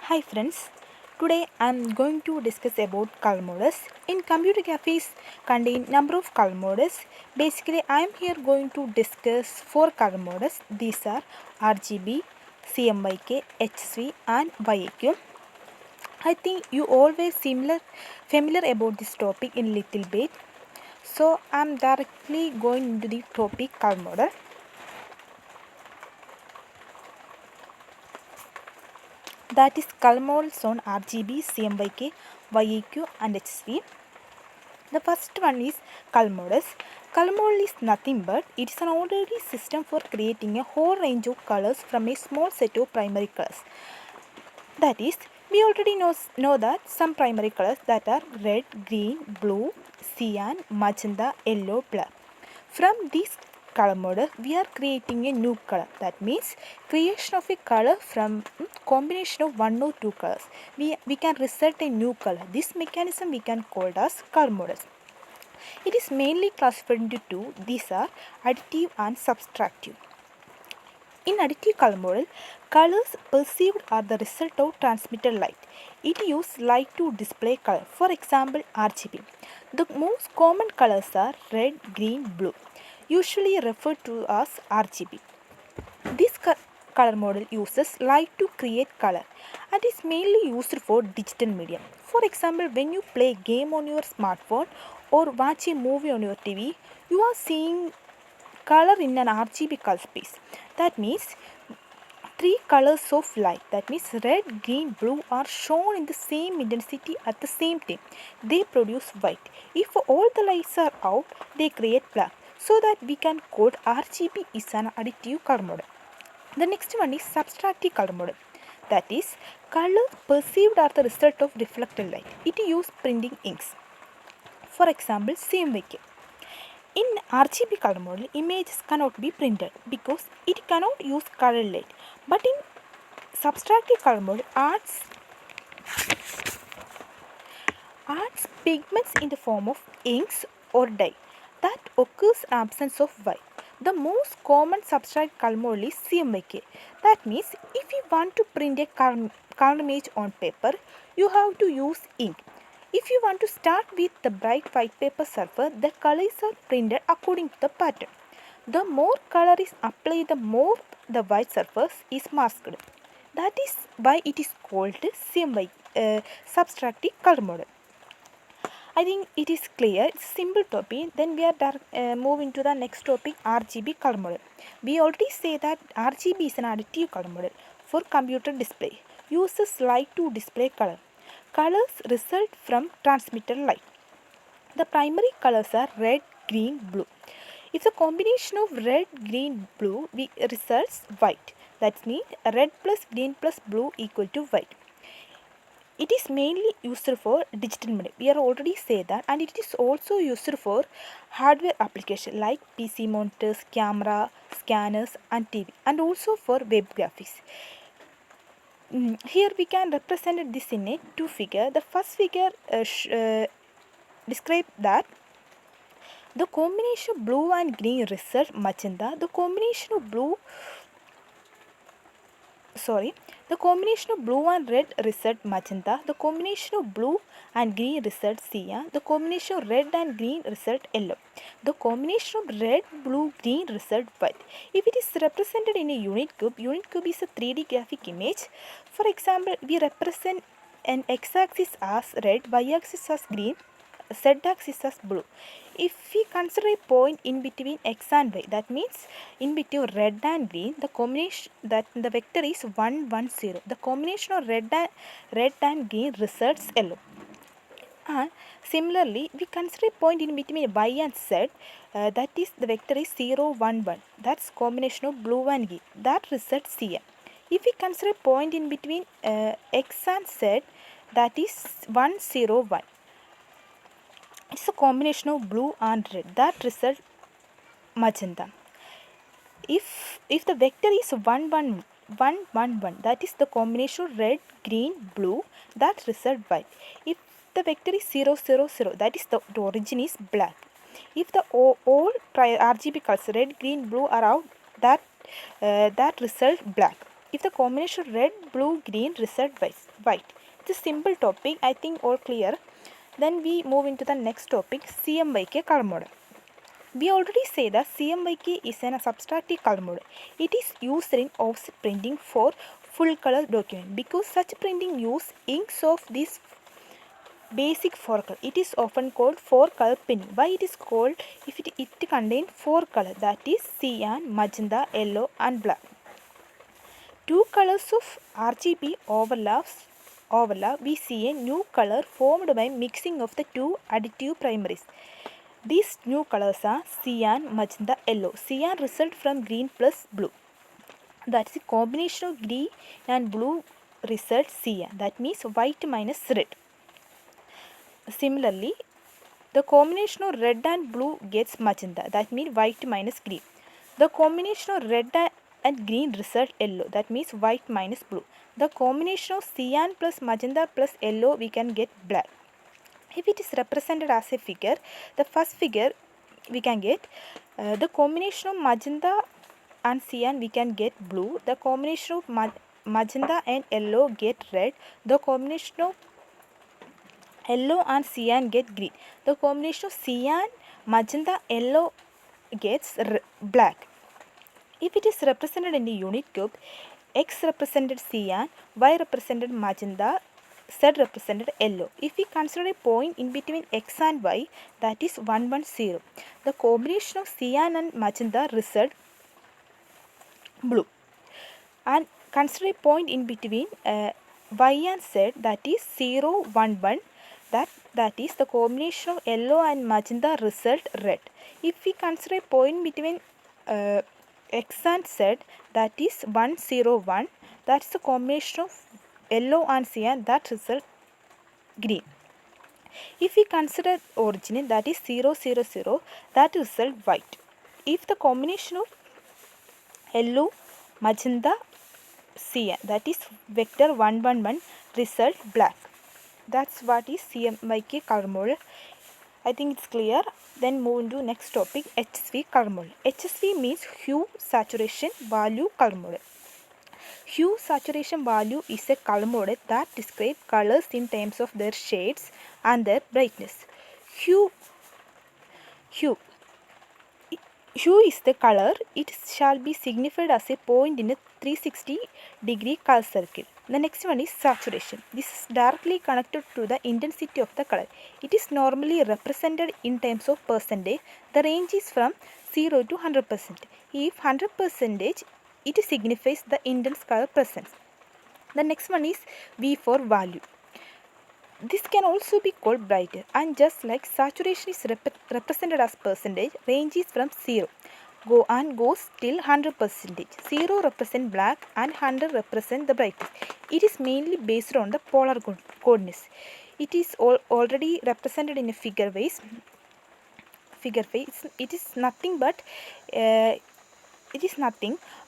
Hi friends, today I am going to discuss about color models. In computer graphics contain number of color models. Basically I am here going to discuss four color models. These are RGB, CMYK, HV and YAQ. I think you always familiar about this topic in little bit. So I am directly going into the topic color model. That is color models on RGB, CMYK, YAQ and HV. The first one is color models. Color model is nothing but it is an orderly system for creating a whole range of colors from a small set of primary colors. That is, we already know that some primary colors that are red, green, blue, cyan, magenta, yellow, black. From this color model, we are creating a new color. That means creation of a color from combination of one or two colors. We can result a new color. This mechanism we can call as color models. It is mainly classified into two. These are additive and subtractive. In additive color model, colors perceived are the result of transmitted light. It uses light to display color. For example, RGB. The most common colors are red, green, blue, usually referred to as RGB. This color model uses light to create color and is mainly used for digital media. For example, when you play a game on your smartphone or watch a movie on your TV, you are seeing color in an RGB color space. That means three colors of light, that means red, green, blue, are shown in the same intensity at the same time. They produce white. If all the lights are out, they create black. So that we can code RGB is an additive color model. The next one is subtractive color model. That is, color perceived are the result of reflected light. It uses printing inks. For example, CMYK. In RGB color model, images cannot be printed because it cannot use color light. But in subtractive color model, adds pigments in the form of inks or dye that occurs in absence of white. The most common substrate color model is CMYK. That means if you want to print a color image on paper, you have to use ink. If you want to start with the bright white paper surface, the colors are printed according to the pattern. The more color is applied, the more the white surface is masked. That is why it is called CMYK, subtractive color model. I think it is clear. It's a simple topic. Then we are moving to the next topic, RGB color model. We already say that RGB is an additive color model for computer display. Uses light to display color. Colors result from transmitted light. The primary colors are red, green, blue. If the combination of red, green, blue results white. That means red plus green plus blue equal to white. It is mainly used for digital media. We are already say that, and it is also used for hardware application like PC monitors, camera, scanners, and TV, and also for web graphics. Here we can represent this in a two figure. The first figure describe that the combination of blue and green result magenta. The combination of blue and red result magenta. The combination of blue and green result cyan. The combination of red and green result yellow. The combination of red, blue, green result white. If it is represented in a unit cube is a 3D graphic image. For example, we represent an x-axis as red, y-axis as green, z-axis as blue. If we consider a point in between x and y, that means in between red and green, the combination that the vector is 1, 1, 0. The combination of red and green results yellow. And similarly, we consider a point in between y and z, that is the vector is 0, 1, 1. That's combination of blue and green. That results cyan. If we consider a point in between x and z, that is 1, 0, 1. It's a combination of blue and red. That result magenta. If the vector is 1, 1, 1, 1, 1, that is the combination of red, green, blue, that result white. If the vector is 0, 0, 0, that is the origin is black. If the all RGB colors red, green, blue are out, that result black. if the combination red, blue, green result white. It's a simple topic, I think all clear. Then we move into the next topic, CMYK color model. We already say that CMYK is an subtractive color model. It is used in offset printing for full color document because such printing use inks of this basic 4 color. It is often called 4 color printing. Why it is called? If it contains 4 color, that is cyan, magenta, yellow and black. Two colors of RGB overlap, we see a new color formed by mixing of the two additive primaries. These new colors are cyan, magenta, yellow. Cyan result from green plus blue. That is a combination of green and blue result cyan. That means white minus red. Similarly, the combination of red and blue gets magenta. That means white minus green. The combination of red and green result yellow. That means white minus blue. The combination of cyan plus magenta plus yellow we can get black. If it is represented as a figure, the first figure we can get the combination of magenta and cyan we can get blue. The combination of magenta and yellow get red. The combination of yellow and cyan get green. The combination of cyan, magenta, yellow gets black. If it is represented in the unit group, X represented cyan, Y represented magenta, Z represented yellow. If we consider a point in between X and Y, that is 1, 1, 0. The combination of cyan and magenta result blue. And consider a point in between Y and Z, that is 0, 1, 1. That is the combination of yellow and magenta result red. If we consider a point between X and Z, that is 1, 0, 1. That's the combination of yellow and cyan, that result green. If we consider origin, that is 0, 0, 0, that result white. If the combination of yellow, magenta, cyan, that is vector 1, 1, 1, result black. That's what is CMYK color model. I think it's clear. Then move into next topic, HSV color model. HSV means hue, saturation, value color model. Hue saturation value is a color model that describes colors in terms of their shades and their brightness. Hue is the color. It shall be signified as a point in a 360-degree color circle. The next one is saturation. This is directly connected to the intensity of the color. It is normally represented in terms of percentage. The range is from 0 to 100%. If 100%, it signifies the intense color presence. The next one is V for value. This can also be called brighter, and just like saturation is represented as percentage, range is from 0 goes till 100%. 0 represent black and 100 represent the brightness. It is mainly based on the polar coordinates. It is already represented in a figure ways. It is nothing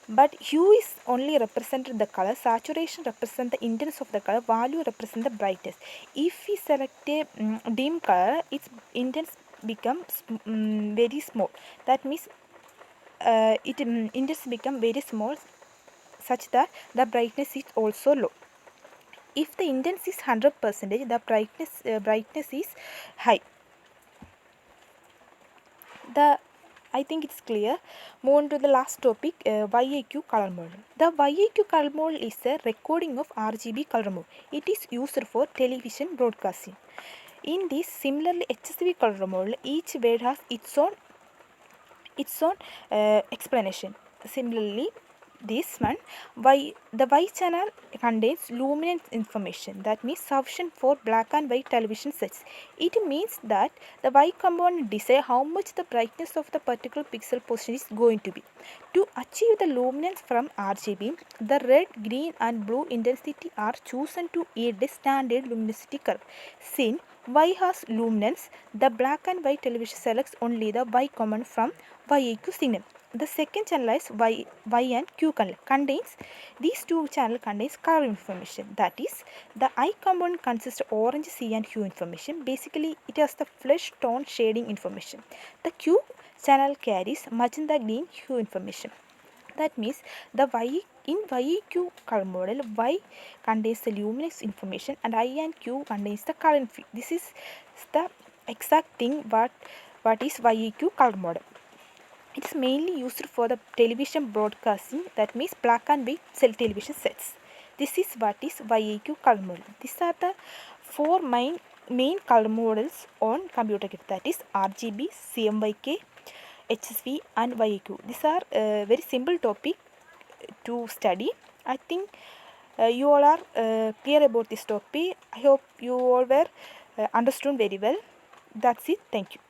but hue is only represented the color, saturation represent the intensity of the color, value represent the brightness. If we select a dim color, its intensity becomes very small. That means intensity become very small such that the brightness is also low. If the intensity is 100%, the brightness is high. I think it's clear. Move on to the last topic, YAQ color model. The YAQ color model is a recording of RGB color model. It is used for television broadcasting. In this, similarly HSV color model, each word has its own explanation. Similarly, this one, the Y channel contains luminance information, that means sufficient for black and white television sets. It means that the Y component decides how much the brightness of the particular pixel position is going to be. To achieve the luminance from RGB, the red, green and blue intensity are chosen to yield a standard luminosity curve. Since Y has luminance, the black and white television selects only the Y component from YAQ signal. The second channel is Y and Q contains, these two channels contains color information. That is, the I component consists of orange, cyan, hue information. Basically, it has the flesh tone shading information. The Q channel carries magenta, green, hue information. That means the In YEQ color model, Y contains the luminance information and I and Q contains the current field. This is the exact thing what is YEQ color model. It is mainly used for the television broadcasting, that means black and white cell television sets. This is what is YEQ color model. These are the four main color models on computer kit, that is RGB, CMYK, HSV and YEQ. These are very simple topic to study. I think you all are clear about this topic. I hope you all were understood very well. That's it. Thank you.